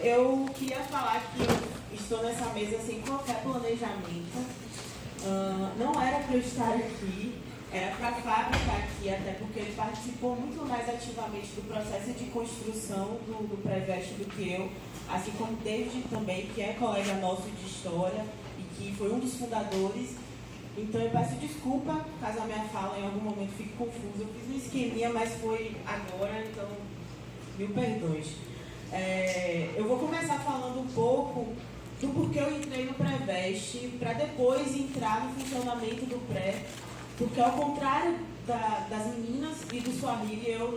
Eu queria falar que eu estou nessa mesa sem qualquer planejamento. Não era para eu estar aqui, era para a Fábio estar aqui, até porque ele participou muito mais ativamente do processo de construção do Preveste do que eu, assim como o David também, que é colega nosso de história e que foi um dos fundadores. Então eu peço desculpa caso a minha fala em algum momento fique confusa. Eu fiz um esqueminha, mas foi agora, então mil perdões. Eu vou começar falando um pouco do porquê eu entrei no Preveste, para depois entrar no funcionamento do Pré, porque ao contrário das meninas e do Swahili, eu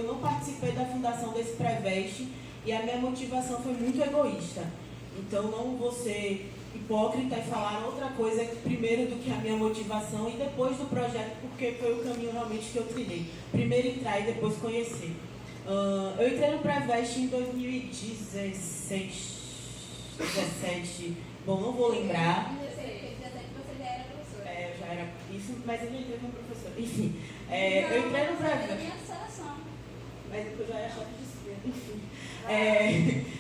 não participei da fundação desse Preveste e a minha motivação foi muito egoísta. Então não vou ser hipócrita e falar outra coisa primeiro do que a minha motivação e depois do projeto, porque foi o caminho realmente que eu trilhei. Primeiro entrar e depois conhecer. Eu entrei no Preveste em 2016, 17, bom, não vou lembrar. Você já era professora. Eu já era isso, mas eu já entrei como professora. Enfim, eu entrei no Preveste. Mas eu já era chefe de esquerda, enfim.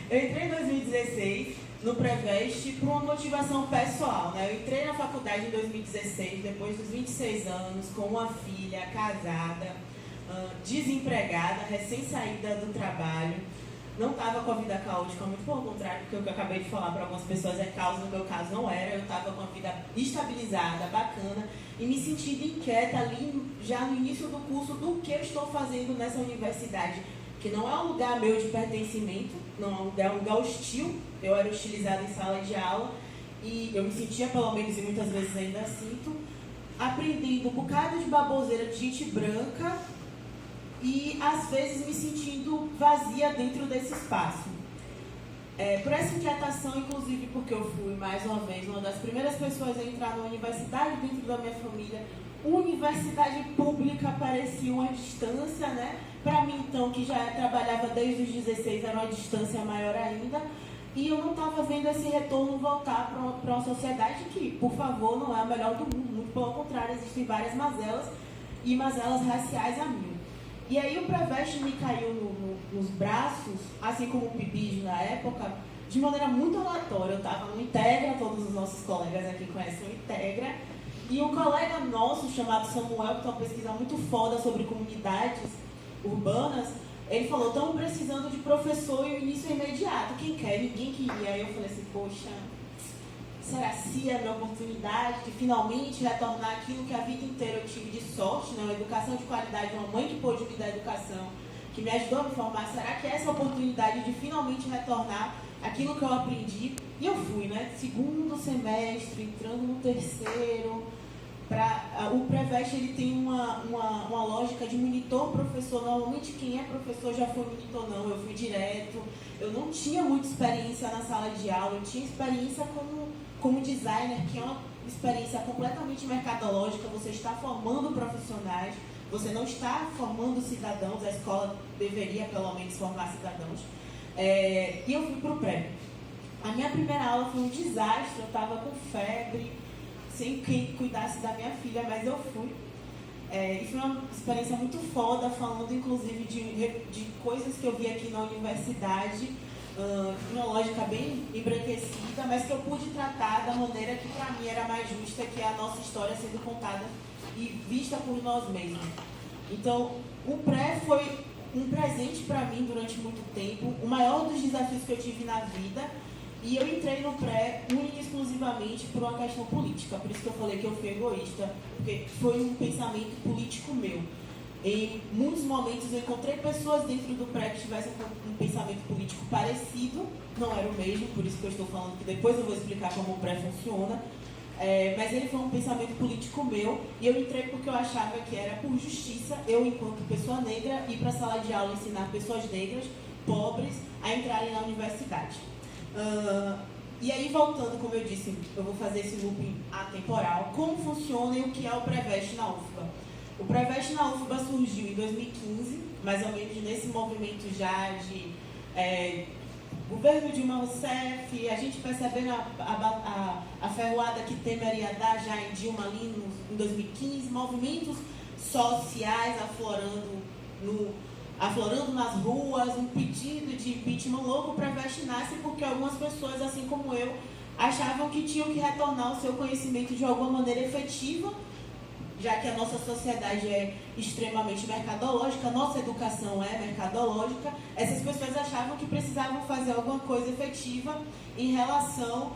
Eu entrei em 2016 no Preveste por uma motivação pessoal, né? Eu entrei na faculdade em 2016, depois dos 26 anos, com uma filha, casada, desempregada, recém-saída do trabalho. Não estava com a vida caótica, muito pelo contrário, porque o que eu acabei de falar para algumas pessoas é caos, no meu caso não era. Eu estava com a vida estabilizada, bacana, e me sentindo inquieta ali, já no início do curso, do que eu estou fazendo nessa universidade, que não é um lugar meu de pertencimento, não é um lugar hostil. Eu era hostilizada em sala de aula, e eu me sentia, pelo menos, e muitas vezes ainda sinto, aprendendo um bocado de baboseira de gente branca, e às vezes me sentindo vazia dentro desse espaço. Por essa inquietação, inclusive porque eu fui, mais uma vez, uma das primeiras pessoas a entrar na universidade dentro da minha família, universidade pública parecia uma distância, né? Para mim, então, que já trabalhava desde os 16, era uma distância maior ainda, e eu não estava vendo esse retorno voltar para uma sociedade que, por favor, não é a melhor do mundo, muito pelo contrário, existem várias mazelas, e mazelas raciais a mil. E aí o Preveste me caiu nos braços, assim como o Pibis na época, de maneira muito aleatória. Eu estava no Integra, todos os nossos colegas aqui conhecem o Integra, e um colega nosso chamado Samuel, que tem uma pesquisa muito foda sobre comunidades urbanas, ele falou, estamos precisando de professor e o início é imediato. Quem quer? Ninguém queria. Aí eu falei assim, poxa, será se é a minha oportunidade de finalmente retornar aquilo que a vida inteira eu tive de sorte, né? Uma educação de qualidade, uma mãe que pôde me dar educação, que me ajudou a me formar. Será que é essa oportunidade de finalmente retornar aquilo que eu aprendi? E eu fui, né? Segundo semestre, entrando no terceiro. O Preveste ele tem uma lógica de monitor-professor. Normalmente quem é professor já foi monitor, não. Eu fui direto. Eu não tinha muita experiência na sala de aula. Eu tinha experiência como designer, que é uma experiência completamente mercadológica. Você está formando profissionais, você não está formando cidadãos. A escola deveria, pelo menos, formar cidadãos. E eu fui para o pré. A minha primeira aula foi um desastre. Eu estava com febre, sem quem cuidasse da minha filha, mas eu fui. E foi uma experiência muito foda, falando inclusive de coisas que eu vi aqui na universidade, uma lógica bem embranquecida, mas que eu pude tratar da maneira que para mim era mais justa, que é a nossa história sendo contada e vista por nós mesmos. Então, o pré foi um presente para mim durante muito tempo, o maior dos desafios que eu tive na vida. E eu entrei no pré única e exclusivamente por uma questão política. Por isso que eu falei que eu fui egoísta, porque foi um pensamento político meu. Em muitos momentos eu encontrei pessoas dentro do pré que tivessem um pensamento político parecido, não era o mesmo, por isso que eu estou falando que depois eu vou explicar como o pré funciona. Mas ele foi um pensamento político meu, e eu entrei porque eu achava que era por justiça, eu enquanto pessoa negra, ir para a sala de aula ensinar pessoas negras, pobres, a entrarem na universidade. E aí, voltando, como eu disse, eu vou fazer esse looping atemporal. Como funciona e o que é o Preveste na UFBA? O Preveste na UFBA surgiu em 2015, mais ou menos nesse movimento já de governo Dilma Rousseff, a gente percebendo a ferroada que Temer ia dar já em Dilma ali em 2015, movimentos sociais aflorando aflorando nas ruas, um pedido de impeachment louco para vacinar-se, porque algumas pessoas, assim como eu, achavam que tinham que retornar o seu conhecimento de alguma maneira efetiva, já que a nossa sociedade é extremamente mercadológica, a nossa educação é mercadológica, essas pessoas achavam que precisavam fazer alguma coisa efetiva em relação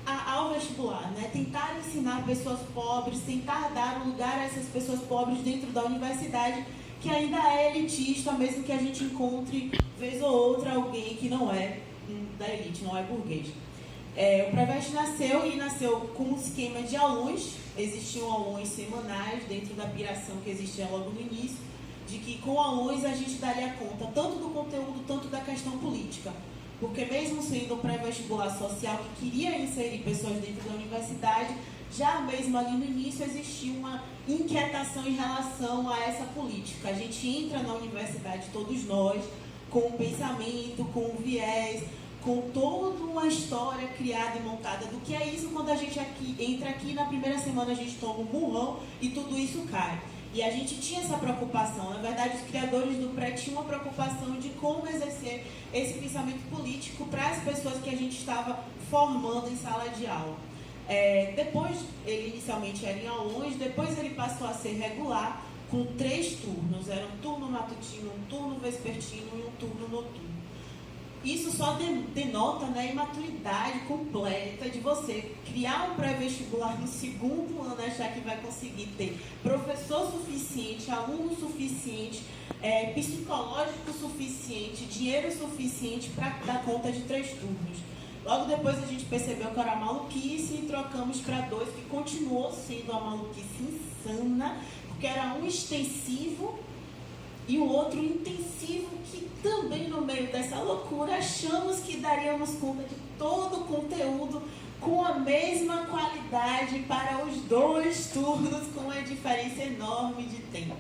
ao vestibular, né? Tentar ensinar pessoas pobres, tentar dar um lugar a essas pessoas pobres dentro da universidade, que ainda é elitista, mesmo que a gente encontre, vez ou outra, alguém que não é da elite, não é burguês. O Preveste nasceu com um esquema de aulões. Existiam aulões semanais dentro da piração que existia logo no início, de que com aulões a gente daria conta tanto do conteúdo, tanto da questão política. Porque mesmo sendo um pré-vestibular social que queria inserir pessoas dentro da universidade, já mesmo ali no início existia uma inquietação em relação a essa política. A gente entra na universidade, todos nós, com um pensamento, com um viés, com toda uma história criada e montada do que é isso. Quando a gente entra aqui, na primeira semana a gente toma um burrão e tudo isso cai. E a gente tinha essa preocupação. Na verdade, os criadores do pré tinham uma preocupação de como exercer esse pensamento político para as pessoas que a gente estava formando em sala de aula. Depois, ele inicialmente era em aulões, depois ele passou a ser regular, com 3 turnos. Era um turno matutino, um turno vespertino e um turno noturno. Isso só denota, né, a imaturidade completa de você criar um pré-vestibular no segundo ano, achar que vai conseguir ter professor suficiente, aluno suficiente, psicológico suficiente, dinheiro suficiente para dar conta de 3 turnos. Logo depois a gente percebeu que era maluquice e trocamos para 2, que continuou sendo uma maluquice insana, porque era um extensivo e o outro intensivo, que também no meio dessa loucura achamos que daríamos conta de todo o conteúdo com a mesma qualidade para os 2 turnos, com uma diferença enorme de tempo.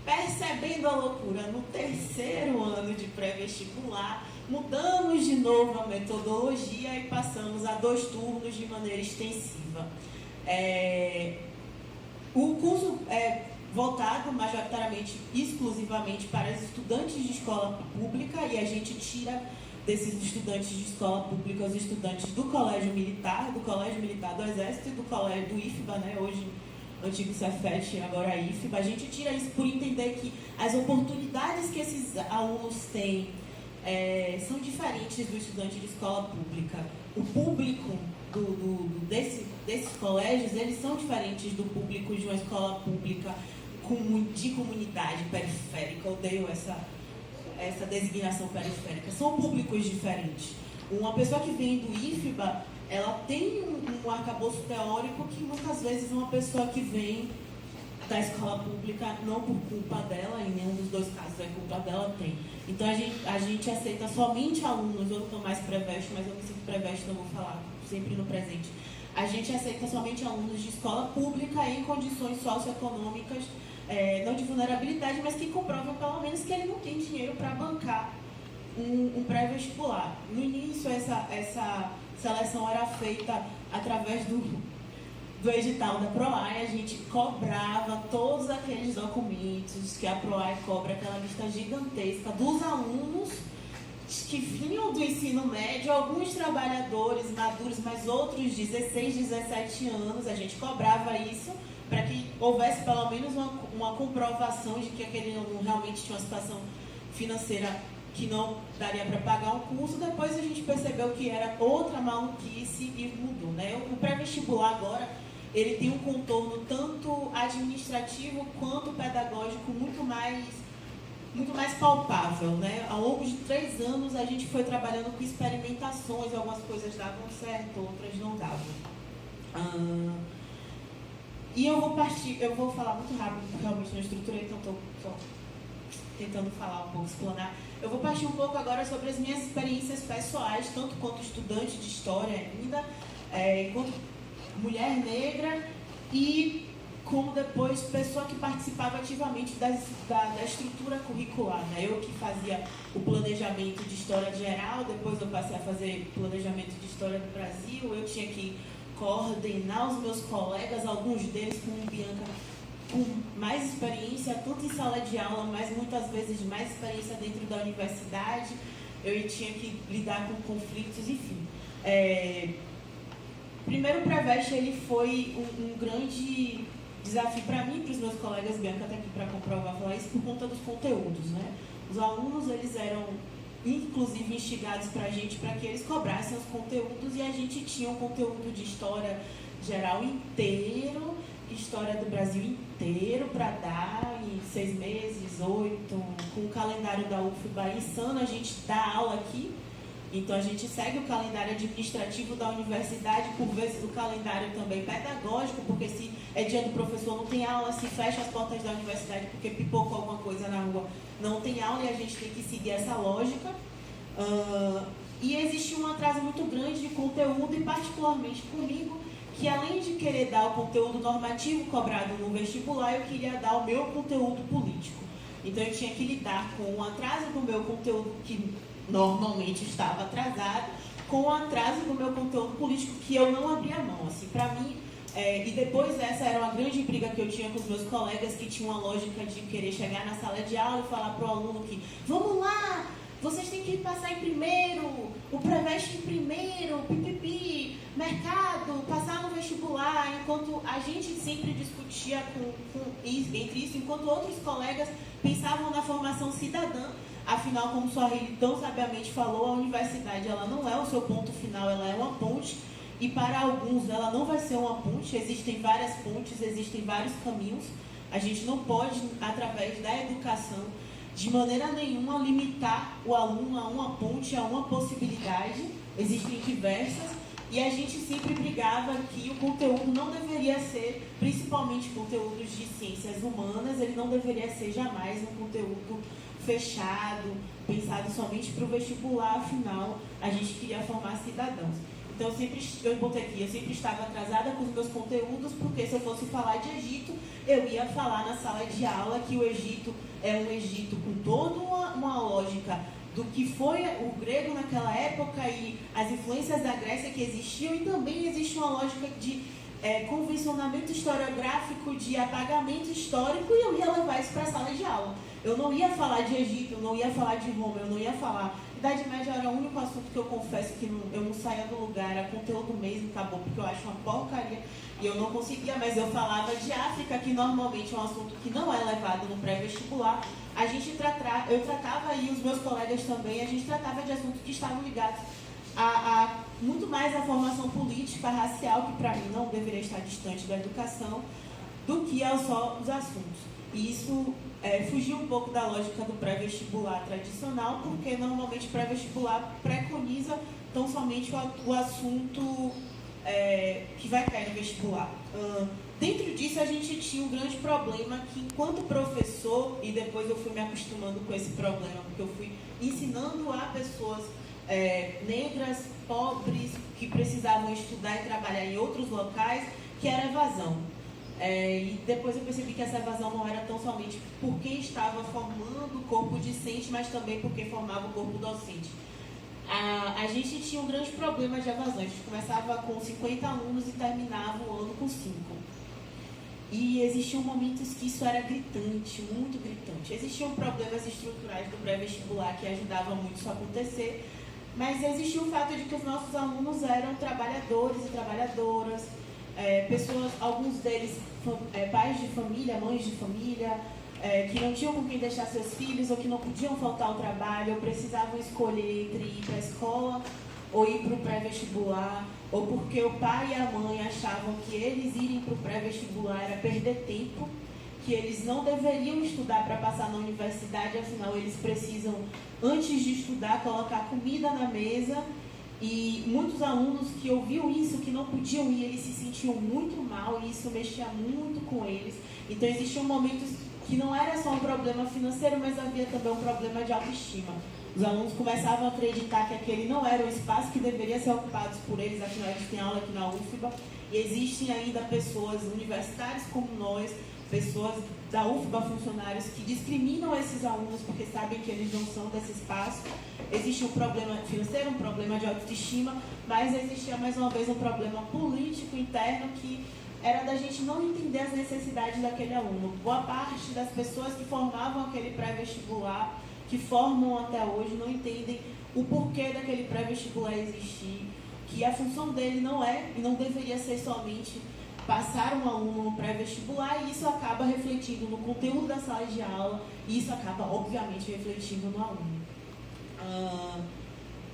Percebendo a loucura, no 3º ano de pré-vestibular, mudamos de novo a metodologia e passamos a 2 turnos de maneira extensiva. O curso voltado majoritariamente, exclusivamente para os estudantes de escola pública, e a gente tira desses estudantes de escola pública os estudantes do Colégio Militar do Exército e do Colégio do IFBA, né? Hoje antigo Cefet, agora IFBA. A gente tira isso por entender que as oportunidades que esses alunos têm são diferentes do estudante de escola pública. O público desses colégios, eles são diferentes do público de uma escola pública de comunidade periférica. Eu odeio essa designação periférica. São públicos diferentes. Uma pessoa que vem do IFBA, ela tem um arcabouço teórico que muitas vezes uma pessoa que vem da escola pública, não por culpa dela, em nenhum dos 2 casos é culpa dela, tem. Então a gente aceita somente alunos. Eu não estou mais pré-veste, mas eu me sinto pré-veste, então eu vou falar sempre no presente. A gente aceita somente alunos de escola pública em condições socioeconômicas, não de vulnerabilidade, mas que comprovam pelo menos que ele não tem dinheiro para bancar um pré-vestibular. No início, essa seleção era feita através do edital da PROAE. A gente cobrava todos aqueles documentos que a PROAE cobra, aquela lista gigantesca dos alunos que vinham do ensino médio, alguns trabalhadores maduros, mas outros 16, 17 anos. A gente cobrava isso para que houvesse pelo menos uma comprovação de que aquele aluno realmente tinha uma situação financeira que não daria para pagar um curso. Depois a gente percebeu que era outra maluquice e mudou, né? O pré-vestibular agora, ele tem um contorno tanto administrativo quanto pedagógico muito mais palpável, né? Ao longo de 3 anos a gente foi trabalhando com experimentações, algumas coisas davam certo, outras não davam. E eu vou falar muito rápido, porque realmente não estruturei, então estou tentando falar um pouco, explanar. Eu vou partir um pouco agora sobre as minhas experiências pessoais, tanto quanto estudante de história ainda, enquanto mulher negra e como depois pessoa que participava ativamente da estrutura curricular, né? Eu que fazia o planejamento de história geral, depois eu passei a fazer planejamento de história do Brasil. Eu tinha que coordenar os meus colegas, alguns deles, como Bianca, com mais experiência, tanto em sala de aula, mas muitas vezes mais experiência dentro da universidade. Eu tinha que lidar com conflitos, enfim. Primeiro, o Preveste ele foi um grande desafio para mim e para os meus colegas. Bianca está aqui para comprovar, falar isso, por conta dos conteúdos, né? Os alunos, eles eram, inclusive, instigados para a gente, para que eles cobrassem os conteúdos, e a gente tinha um conteúdo de história geral inteiro, história do Brasil inteiro, para dar em 6 meses, 8, com o calendário da UFBA insano. A gente dá aula aqui, então a gente segue o calendário administrativo da universidade, por vezes o calendário também pedagógico, porque se é dia do professor não tem aula, se fecha as portas da universidade porque pipocou alguma coisa na rua, não tem aula, e a gente tem que seguir essa lógica. E existe um atraso muito grande de conteúdo, e particularmente comigo, que além de querer dar o conteúdo normativo cobrado no vestibular, eu queria dar o meu conteúdo político. Então eu tinha que lidar com o atraso do meu conteúdo, que normalmente estava atrasado, com o atraso do meu conteúdo político, que eu não abria mão. Assim, para mim, e depois essa era uma grande briga que eu tinha com os meus colegas, que tinham uma lógica de querer chegar na sala de aula e falar para o aluno que, vamos lá, vocês têm que passar em primeiro, o Preveste em primeiro, pipipi, mercado, passar no vestibular, enquanto a gente sempre discutia entre isso, enquanto outros colegas pensavam na formação cidadã. Afinal, como Suahili tão sabiamente falou, a universidade ela não é o seu ponto final, ela é uma ponte, e para alguns ela não vai ser uma ponte, existem várias pontes, existem vários caminhos. A gente não pode, através da educação, de maneira nenhuma limitar o aluno a uma ponte, a uma possibilidade. Existem diversas, e a gente sempre brigava que o conteúdo não deveria ser, principalmente conteúdos de ciências humanas, ele não deveria ser jamais um conteúdo fechado, pensado somente para o vestibular. Afinal, a gente queria formar cidadãos. Então, eu botei aqui, eu sempre estava atrasada com os meus conteúdos, porque se eu fosse falar de Egito, eu ia falar na sala de aula que o Egito é um Egito com toda uma lógica do que foi o grego naquela época e as influências da Grécia que existiam, e também existe uma lógica de convencionamento historiográfico, de apagamento histórico, e eu ia levar isso para a sala de aula. Eu não ia falar de Egito, eu não ia falar de Roma, eu não ia falar... Idade Média era o único assunto que eu confesso que eu não saía do lugar, era conteúdo mesmo, acabou, porque eu acho uma porcaria, e eu não conseguia, mas eu falava de África, que normalmente é um assunto que não é levado no pré-vestibular. Eu tratava, e os meus colegas também, a gente tratava de assuntos que estavam ligados a muito mais a formação política, racial, que para mim não deveria estar distante da educação, do que só os assuntos. E isso fugiu um pouco da lógica do pré-vestibular tradicional, porque normalmente o pré-vestibular preconiza tão somente o assunto que vai cair no vestibular. Dentro disso, a gente tinha um grande problema que, enquanto professor, e depois eu fui me acostumando com esse problema, porque eu fui ensinando a pessoas negras, pobres, que precisavam estudar e trabalhar em outros locais, que era evasão. E depois eu percebi que essa evasão não era tão somente porque estava formando o corpo discente, mas também porque formava o corpo docente. A gente tinha um grande problema de evasão. A gente começava com 50 alunos e terminava o ano com 5. E existiam momentos que isso era gritante, muito gritante. Existiam problemas estruturais do pré-vestibular que ajudavam muito isso a acontecer, mas existia o fato de que os nossos alunos eram trabalhadores e trabalhadoras, pessoas, alguns deles pais de família, mães de família, que não tinham com quem deixar seus filhos, ou que não podiam faltar ao trabalho, ou precisavam escolher entre ir para a escola ou ir para o pré-vestibular, ou porque o pai e a mãe achavam que eles irem para o pré-vestibular era perder tempo, que eles não deveriam estudar para passar na universidade, afinal eles precisam, antes de estudar, colocar comida na mesa. E muitos alunos que ouviam isso, que não podiam ir, eles se sentiam muito mal, e isso mexia muito com eles. Então existiam momentos que não era só um problema financeiro, mas havia também um problema de autoestima. Os alunos começavam a acreditar que aquele não era o espaço que deveria ser ocupado por eles, afinal eles têm aula aqui na UFBA, e existem ainda pessoas universitárias como nós, pessoas da UFBA, funcionários, que discriminam esses alunos porque sabem que eles não são desse espaço. Existe um problema financeiro, um problema de autoestima, mas existia mais uma vez um problema político interno que era da gente não entender as necessidades daquele aluno. Boa parte das pessoas que formavam aquele pré-vestibular, que formam até hoje, não entendem o porquê daquele pré-vestibular existir, que a função dele não é e não deveria ser somente passar um aluno no pré-vestibular, e isso acaba refletindo no conteúdo da sala de aula, e isso acaba, obviamente, refletindo no aluno.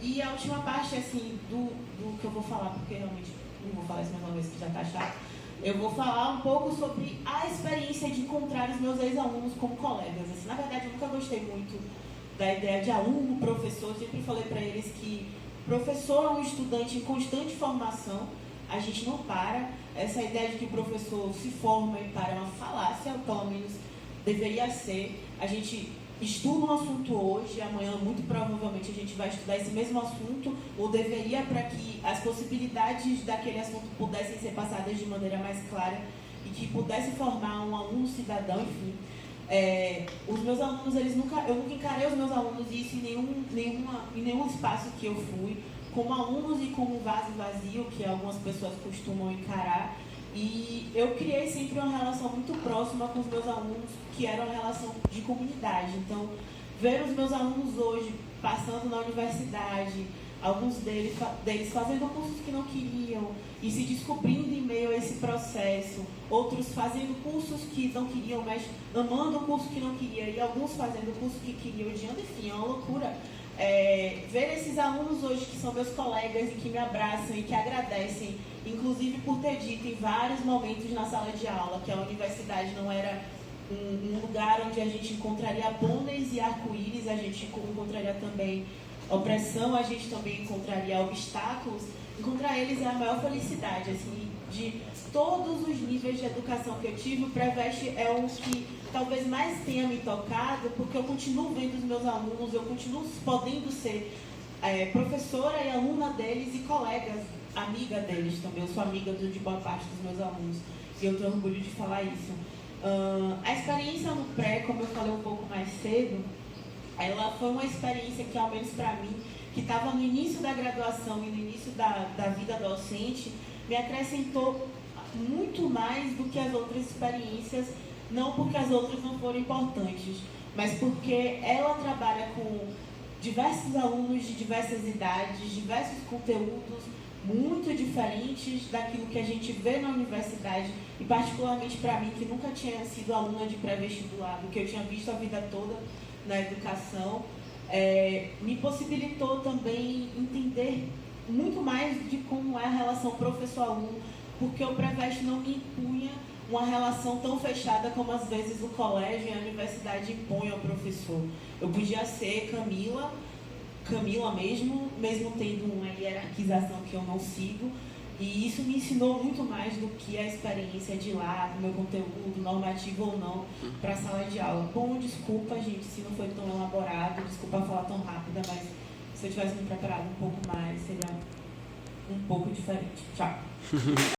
E a última parte, assim, do que eu vou falar, porque realmente não vou falar isso mais uma vez, que já está chato, eu vou falar um pouco sobre a experiência de encontrar os meus ex-alunos como colegas. Assim, na verdade, eu nunca gostei muito da ideia de aluno, professor. Eu sempre falei para eles que professor é um estudante em constante formação, a gente não para. Essa ideia de que o professor se forma e para é uma falácia, pelo menos deveria ser. A gente estuda um assunto hoje, amanhã muito provavelmente a gente vai estudar esse mesmo assunto, ou deveria, para que as possibilidades daquele assunto pudessem ser passadas de maneira mais clara e que pudesse formar um aluno cidadão, enfim. Os meus alunos, eu nunca encarei os meus alunos, e isso em nenhum espaço que eu fui, como alunos e como um vaso vazio, que algumas pessoas costumam encarar. E eu criei sempre uma relação muito próxima com os meus alunos, que era uma relação de comunidade. Então, ver os meus alunos hoje passando na universidade, alguns deles fazendo cursos que não queriam e se descobrindo em meio a esse processo, outros fazendo cursos que não queriam, mas amando o curso que não queria, e alguns fazendo o curso que queriam, odiando, enfim, é uma loucura. Ver esses alunos hoje que são meus colegas e que me abraçam e que agradecem, inclusive por ter dito em vários momentos na sala de aula que a universidade não era um lugar onde a gente encontraria pôneis e arco-íris, a gente encontraria também opressão, a gente também encontraria obstáculos. Encontrar eles é a maior felicidade, assim, de todos os níveis de educação que eu tive. O Preveste é o que talvez mais tenha me tocado, porque eu continuo vendo os meus alunos, eu continuo podendo ser professora e aluna deles e colegas, amiga deles também. Eu sou amiga de boa parte dos meus alunos e eu tenho orgulho de falar isso. A experiência no pré, como eu falei um pouco mais cedo, ela foi uma experiência que, ao menos para mim, que estava no início da graduação e no início da vida docente, me acrescentou muito mais do que as outras experiências, não porque as outras não foram importantes, mas porque ela trabalha com diversos alunos de diversas idades, diversos conteúdos muito diferentes daquilo que a gente vê na universidade, e particularmente para mim, que nunca tinha sido aluna de pré-vestibular, do que eu tinha visto a vida toda na educação, me possibilitou também entender muito mais de como é a relação professor-aluno, porque o Preveste não me impunha uma relação tão fechada como às vezes o colégio e a universidade impõem ao professor. Eu podia ser Camila mesmo tendo uma hierarquização que eu não sigo, e isso me ensinou muito mais do que a experiência de lá, do meu conteúdo, normativo ou não, para a sala de aula. Bom, desculpa, gente, se não foi tão elaborado, desculpa falar tão rápida, mas se eu tivesse me preparado um pouco mais, seria um pouco diferente. Tchau.